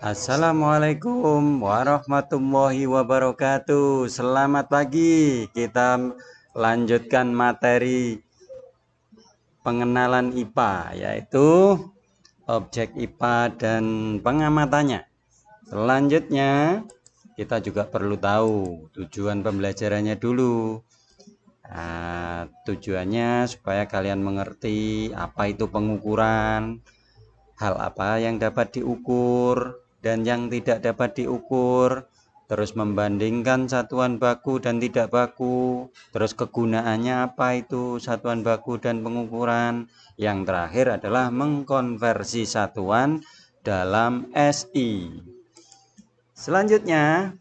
Assalamualaikum warahmatullahi wabarakatuh. Selamat pagi. Kita lanjutkan materi pengenalan IPA, yaitu objek IPA dan pengamatannya. Selanjutnya, kita juga perlu tahu tujuan pembelajarannya dulu. Tujuannya supaya kalian mengerti apa itu pengukuran, hal apa yang dapat diukur dan yang tidak dapat diukur, terus membandingkan satuan baku dan tidak baku, terus kegunaannya apa itu satuan baku dan pengukuran. Yang terakhir adalah mengkonversi satuan dalam SI. Selanjutnya,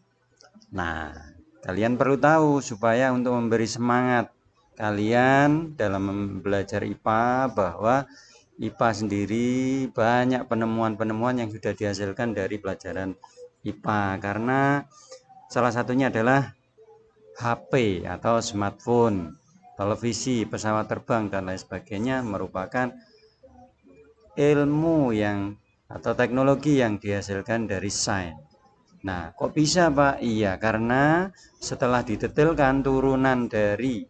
nah, kalian perlu tahu supaya untuk memberi semangat kalian dalam belajar IPA bahwa IPA sendiri banyak penemuan-penemuan yang sudah dihasilkan dari pelajaran IPA, karena salah satunya adalah HP atau smartphone, televisi, pesawat terbang dan lain sebagainya merupakan ilmu yang atau teknologi yang dihasilkan dari sains. Nah, kok bisa Pak? Iya, karena setelah didetailkan turunan dari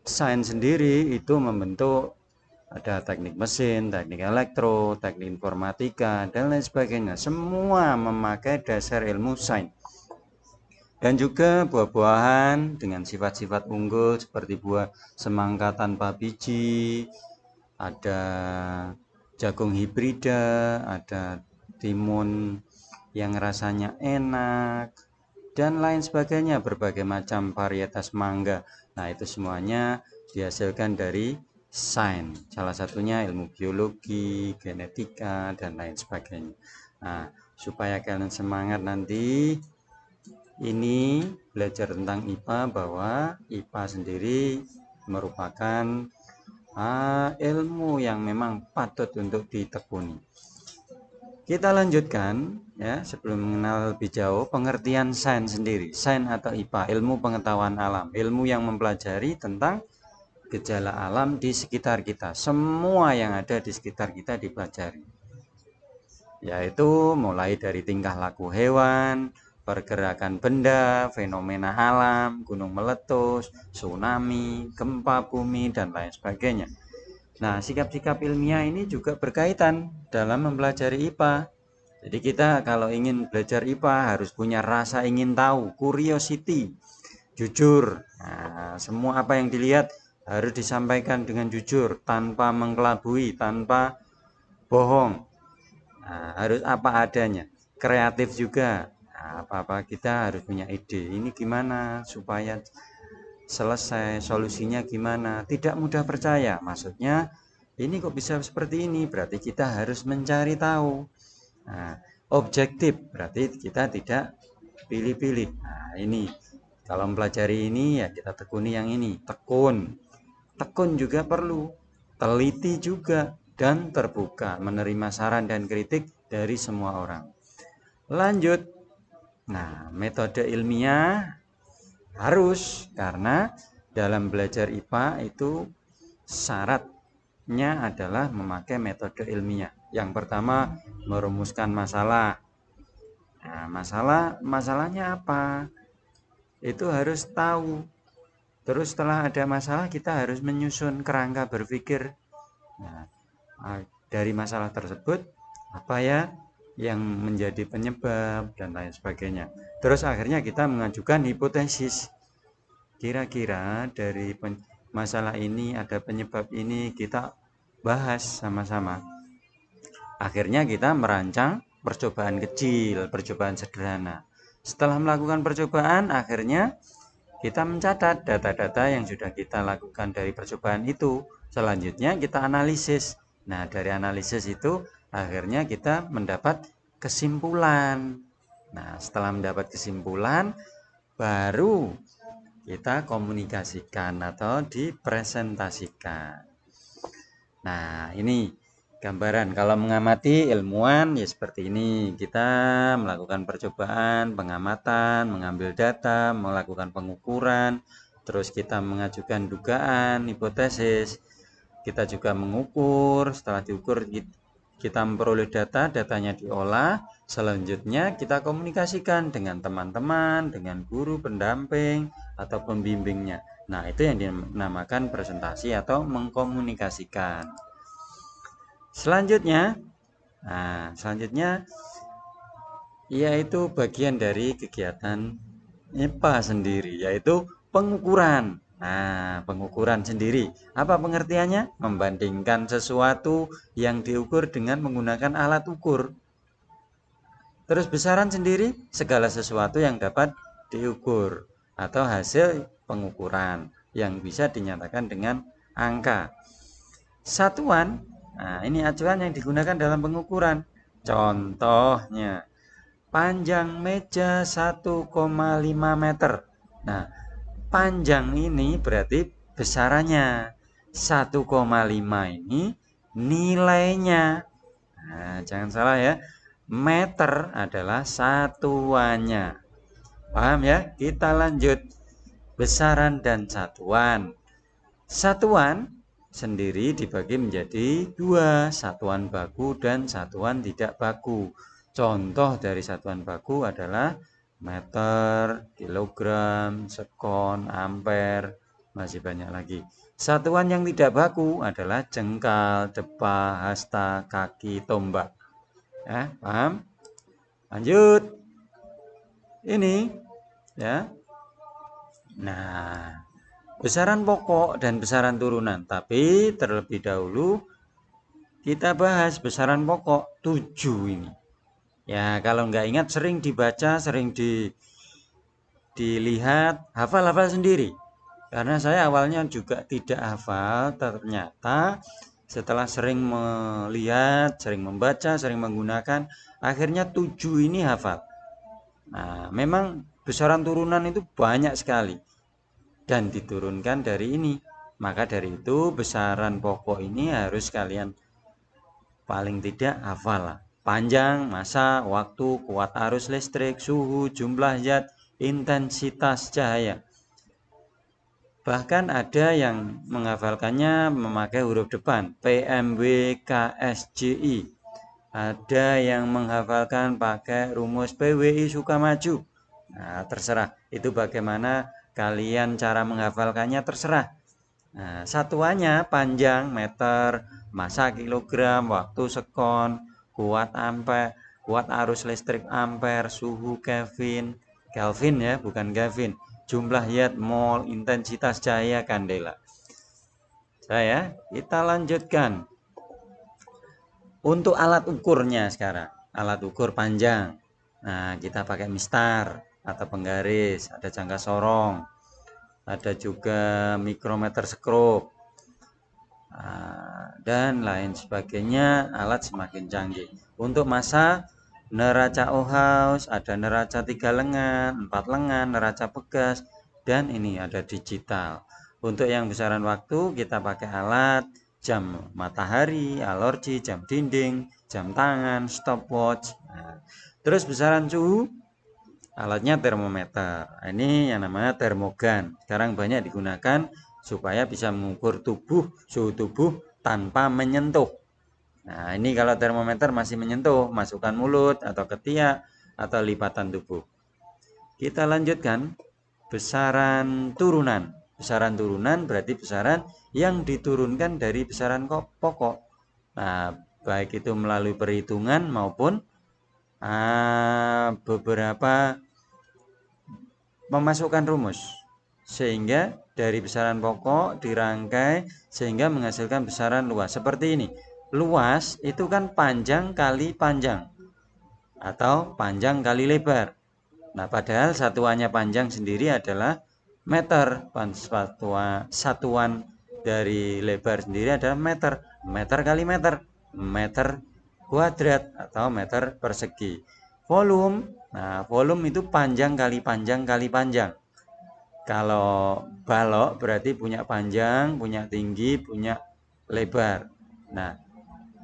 sains sendiri itu membentuk ada teknik mesin, teknik elektro, teknik informatika, dan lain sebagainya. Semua memakai dasar ilmu sains. Dan juga buah-buahan dengan sifat-sifat unggul seperti buah semangka tanpa biji, ada jagung hibrida, ada timun yang rasanya enak, dan lain sebagainya, berbagai macam varietas mangga. Nah, itu semuanya dihasilkan dari sains, salah satunya ilmu biologi, genetika, dan lain sebagainya. Nah, supaya kalian semangat nanti ini belajar tentang IPA, bahwa IPA sendiri merupakan ilmu yang memang patut untuk ditekuni. Kita lanjutkan ya, sebelum mengenal lebih jauh pengertian sains sendiri. Sains atau IPA, ilmu pengetahuan alam, ilmu yang mempelajari tentang gejala alam di sekitar kita. Semua yang ada di sekitar kita dipelajari. Yaitu mulai dari tingkah laku hewan, pergerakan benda, fenomena alam, gunung meletus, tsunami, gempa bumi, dan lain sebagainya. Nah, sikap-sikap ilmiah ini juga berkaitan dalam mempelajari IPA. Jadi kita kalau ingin belajar IPA harus punya rasa ingin tahu, curiosity, jujur. Nah, semua apa yang dilihat harus disampaikan dengan jujur, tanpa mengkelabui, tanpa bohong. Nah, harus apa adanya. Kreatif juga. Nah, apa-apa kita harus punya ide. Ini gimana supaya selesai, solusinya gimana. Tidak mudah percaya, maksudnya ini kok bisa seperti ini, berarti kita harus mencari tahu. Nah, objektif berarti kita tidak pilih-pilih. Nah, ini kalau mempelajari ini ya kita tekuni yang ini. Tekun juga perlu, teliti juga, dan terbuka menerima saran dan kritik dari semua orang. Lanjut. Nah, metode ilmiah harus, karena dalam belajar IPA itu syaratnya adalah memakai metode ilmiah. Yang pertama, merumuskan masalah. Nah, masalahnya apa? Itu harus tahu. Terus setelah ada masalah kita harus menyusun kerangka berpikir. Nah, dari masalah tersebut apa ya yang menjadi penyebab dan lain sebagainya. Terus akhirnya kita mengajukan hipotesis. Kira-kira dari masalah ini ada penyebab ini, kita bahas sama-sama. Akhirnya kita merancang percobaan kecil, percobaan sederhana. Setelah melakukan percobaan, akhirnya kita mencatat data-data yang sudah kita lakukan dari percobaan itu. Selanjutnya kita analisis. Nah, dari analisis itu akhirnya kita mendapat kesimpulan. Nah, setelah mendapat kesimpulan, baru kita komunikasikan atau dipresentasikan. Nah, ini gambaran kalau mengamati ilmuwan ya seperti ini. Kita melakukan percobaan, pengamatan, mengambil data, melakukan pengukuran, terus kita mengajukan dugaan, hipotesis. Kita juga mengukur, setelah diukur kita memperoleh data, datanya diolah, selanjutnya kita komunikasikan dengan teman-teman, dengan guru pendamping atau pembimbingnya. Nah, itu yang dinamakan presentasi atau mengkomunikasikan. Selanjutnya yaitu bagian dari kegiatan IPA sendiri, yaitu pengukuran. Nah, pengukuran sendiri, apa pengertiannya? Membandingkan sesuatu yang diukur dengan menggunakan alat ukur. Terus besaran sendiri, segala sesuatu yang dapat diukur atau hasil pengukuran yang bisa dinyatakan dengan angka. Satuan, nah ini acuan yang digunakan dalam pengukuran. Contohnya, panjang meja 1,5 meter. Nah, panjang ini berarti besarannya. 1,5 ini nilainya. Nah, jangan salah ya. Meter adalah satuannya. Paham ya? Kita lanjut. Besaran dan satuan. Satuan sendiri dibagi menjadi dua, satuan baku dan satuan tidak baku. Contoh dari satuan baku adalah meter, kilogram, sekon, ampere, masih banyak lagi. Satuan yang tidak baku adalah jengkal, depa, hasta, kaki, tombak. Ya, paham? Lanjut. Ini ya. Nah, besaran pokok dan besaran turunan. Tapi terlebih dahulu kita bahas besaran pokok 7 ini. Ya, kalau nggak ingat sering dibaca, sering dilihat, hafal-hafal sendiri. Karena saya awalnya juga tidak hafal, ternyata setelah sering melihat, sering membaca, sering menggunakan, akhirnya 7 ini hafal. Nah, memang besaran turunan itu banyak sekali dan diturunkan dari ini. Maka dari itu besaran pokok ini harus kalian paling tidak hafal lah. Panjang, massa, waktu, kuat arus listrik, suhu, jumlah zat, intensitas cahaya. Bahkan ada yang menghafalkannya memakai huruf depan, PMW, KSJI. Ada yang menghafalkan pakai rumus PWI Sukamaju. Nah, terserah. Itu bagaimana kalian cara menghafalkannya terserah. Nah, satuannya panjang meter, massa kilogram, waktu sekon, kuat ampere, kuat arus listrik ampere, suhu Kelvin, Kelvin ya, bukan Gavin. Jumlah watt mol, intensitas cahaya kandela. Kita lanjutkan. Untuk alat ukurnya sekarang, alat ukur panjang. Nah, kita pakai mistar atau penggaris, ada jangka sorong, ada juga mikrometer skrup, dan lain sebagainya. Alat semakin canggih. Untuk massa, neraca Ohaus, ada neraca 3 lengan, 4 lengan, neraca pegas, dan ini ada digital. Untuk yang besaran waktu kita pakai alat jam matahari, alergi, jam dinding, jam tangan, stopwatch. Nah, terus besaran suhu, alatnya termometer. Ini yang namanya termogan. Sekarang banyak digunakan supaya bisa mengukur suhu tubuh tanpa menyentuh. Nah, ini kalau termometer masih menyentuh, masukkan mulut atau ketiak atau lipatan tubuh. Kita lanjutkan besaran turunan. Besaran turunan berarti besaran yang diturunkan dari besaran pokok. Nah, baik itu melalui perhitungan maupun beberapa memasukkan rumus. Sehingga dari besaran pokok dirangkai sehingga menghasilkan besaran luas. Seperti ini. Luas itu kan panjang kali panjang atau panjang kali lebar. Nah, padahal satuannya panjang sendiri adalah meter. Satuan dari lebar sendiri adalah meter. Meter kali meter. Meter kuadrat atau meter persegi. Volume. Nah, volume itu panjang kali panjang kali panjang. Kalau balok berarti punya panjang, punya tinggi, punya lebar. Nah,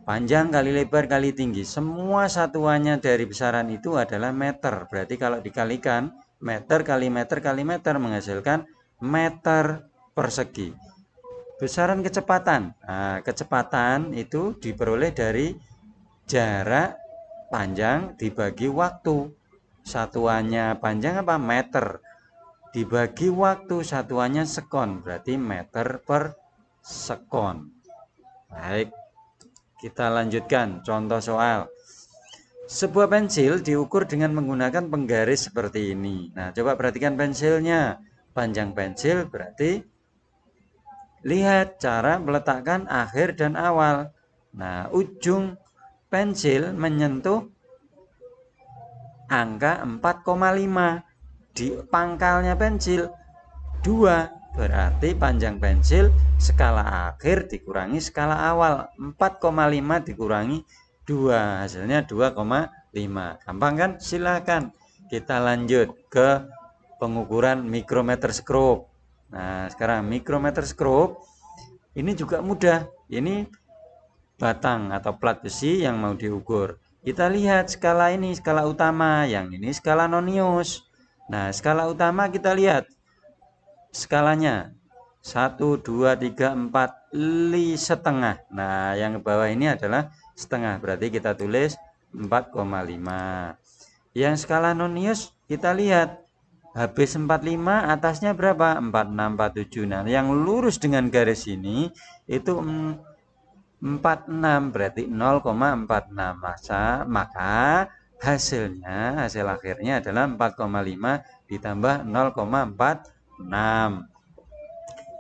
panjang kali lebar kali tinggi. Semua satuannya dari besaran itu adalah meter. Berarti kalau dikalikan, meter kali meter kali meter menghasilkan meter persegi. Besaran kecepatan. Nah, kecepatan itu diperoleh dari jarak panjang dibagi waktu. Satuannya panjang apa? Meter. Dibagi waktu, satuannya sekon, berarti meter per sekon. Baik, kita lanjutkan contoh soal. Sebuah pensil diukur dengan menggunakan penggaris seperti ini. Nah, coba perhatikan pensilnya. Panjang pensil berarti lihat cara meletakkan akhir dan awal. Nah, ujung pensil menyentuh angka 4,5 di pangkalnya pensil 2, berarti panjang pensil skala akhir dikurangi skala awal, 4,5 dikurangi 2, hasilnya 2,5. Gampang kan? Silakan kita lanjut ke pengukuran mikrometer skop. Nah, sekarang mikrometer skop ini juga mudah. Ini batang atau plat besi yang mau diukur. Kita lihat skala ini, skala utama, yang ini skala nonius. Nah, skala utama kita lihat skalanya 1, 2, 3, 4, 5 setengah. Nah, yang ke bawah ini adalah setengah, berarti kita tulis 4,5. Yang skala nonius kita lihat habis 45, atasnya berapa? 46, 47. Nah, yang lurus dengan garis ini itu 46, berarti 0,46. Maka hasil akhirnya adalah 4,5 ditambah 0,46.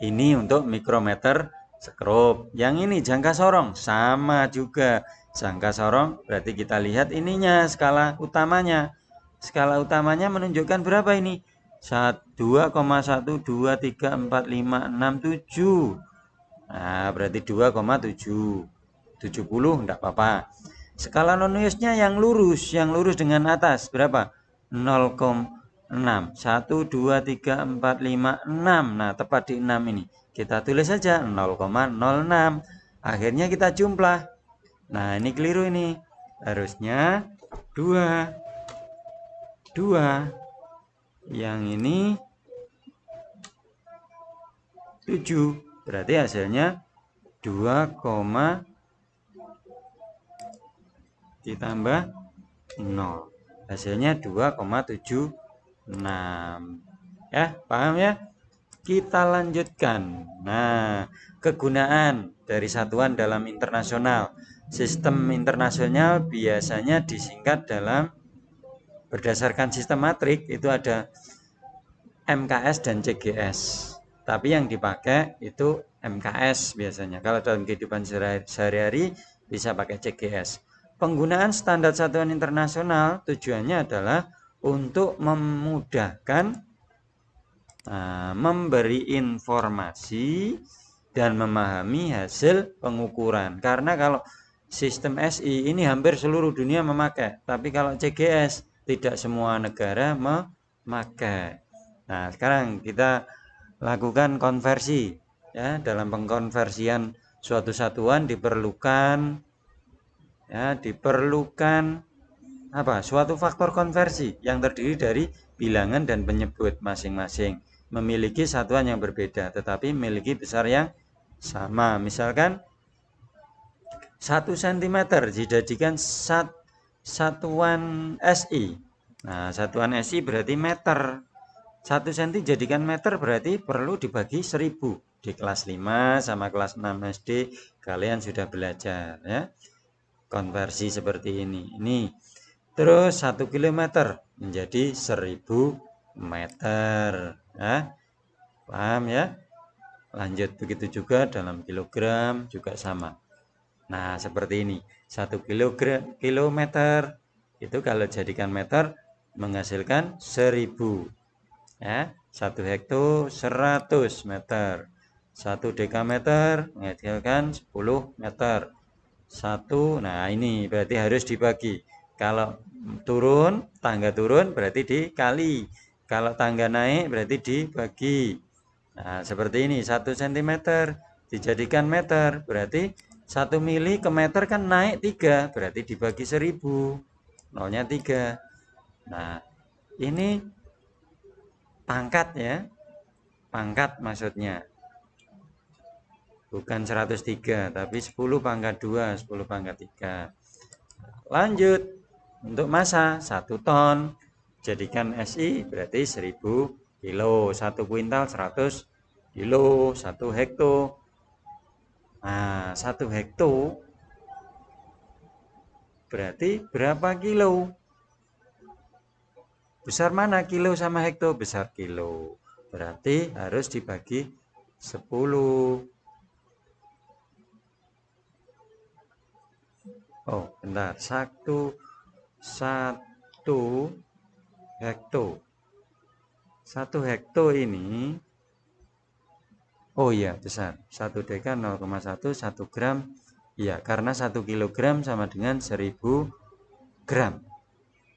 Ini untuk mikrometer skop. Yang ini jangka sorong sama juga. Jangka sorong berarti kita lihat ininya skala utamanya. Skala utamanya menunjukkan berapa ini? 2,1, 2, 3, 4, 5, 6, 7. Nah, berarti 2,7. 70 enggak apa-apa. Skala noniusnya yang lurus dengan atas berapa? 0,6. 1, 2, 3, 4, 5, 6. Nah, tepat di 6 ini. Kita tulis saja 0,06. Akhirnya kita jumlah. Nah, ini keliru ini. Harusnya 2. 2. Yang ini 7. Berarti hasilnya 2, ditambah 0. Hasilnya 2,76. Ya, paham ya? Kita lanjutkan. Nah, kegunaan dari satuan dalam internasional. Sistem internasional biasanya disingkat dalam berdasarkan sistem matrik itu ada MKS dan CGS. Tapi yang dipakai itu MKS biasanya. Kalau dalam kehidupan sehari-hari bisa pakai CGS. Penggunaan standar satuan internasional tujuannya adalah untuk memudahkan memberi informasi dan memahami hasil pengukuran. Karena kalau sistem SI ini hampir seluruh dunia memakai, tapi kalau CGS tidak semua negara memakai. Nah, sekarang kita lakukan konversi ya. Dalam pengkonversian suatu satuan diperlukan suatu faktor konversi yang terdiri dari bilangan dan penyebut masing-masing memiliki satuan yang berbeda tetapi memiliki besar yang sama. Misalkan 1 cm dijadikan satuan SI. Nah, satuan SI berarti meter. 1 cm jadikan meter berarti perlu dibagi 1000. Di kelas 5 sama kelas 6 SD kalian sudah belajar ya. Konversi seperti ini. Ini. Terus 1 km menjadi 1000 meter. Ya. Paham ya? Lanjut begitu juga dalam kilogram juga sama. Nah, seperti ini. 1 kilometer itu kalau jadikan meter menghasilkan 1000. Ya, 1 hekto 100 meter. 1 dekameter menghasilkan 10 meter. 1, nah ini berarti harus dibagi. Kalau tangga turun berarti dikali. Kalau tangga naik berarti dibagi. Nah, seperti ini 1 cm dijadikan meter berarti 1 mili ke meter kan naik 3, berarti dibagi 1000. Nolnya 3. Nah, ini pangkat ya. Pangkat maksudnya. Bukan 103, tapi 10 pangkat 2, 10 pangkat 3. Lanjut, untuk massa 1 ton, jadikan SI berarti 1000 kilo, 1 kuintal 100 kilo, 1 hekto. Nah, 1 hekto berarti berapa kilo? Besar mana kilo sama hekto? Besar kilo. Berarti harus dibagi 10. Oh, bentar. Satu hekto. 1 hekto ini, oh iya besar. 1 deka 0,1, 1 gram. Iya, karena 1 kilogram sama dengan 1000 gram.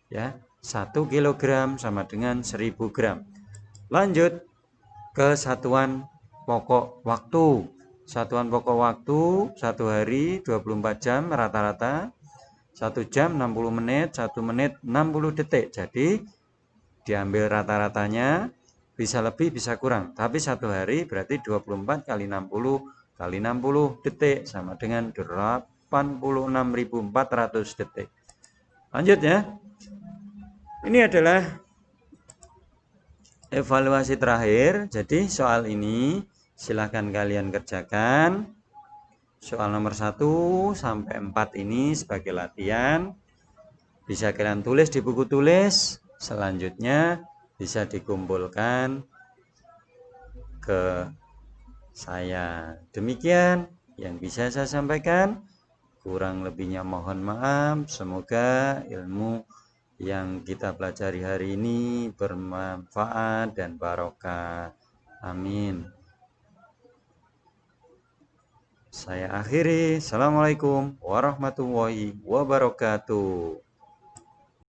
Ya, 1 kilogram sama dengan 1000 gram. Lanjut ke satuan pokok waktu. Satuan pokok waktu 1 hari 24 jam rata-rata. 1 jam 60 menit, 1 menit 60 detik. Jadi diambil rata-ratanya, bisa lebih bisa kurang. Tapi 1 hari berarti 24 kali 60 kali 60 detik sama dengan 86.400 detik. Lanjut ya. Ini adalah evaluasi terakhir. Jadi soal ini silahkan kalian kerjakan. Soal nomor 1 sampai 4 ini sebagai latihan. Bisa kalian tulis di buku tulis. Selanjutnya bisa dikumpulkan ke saya. Demikian yang bisa saya sampaikan. Kurang lebihnya mohon maaf. Semoga ilmu yang kita pelajari hari ini bermanfaat dan barokah. Amin. Saya akhiri. Assalamualaikum warahmatullahi wabarakatuh.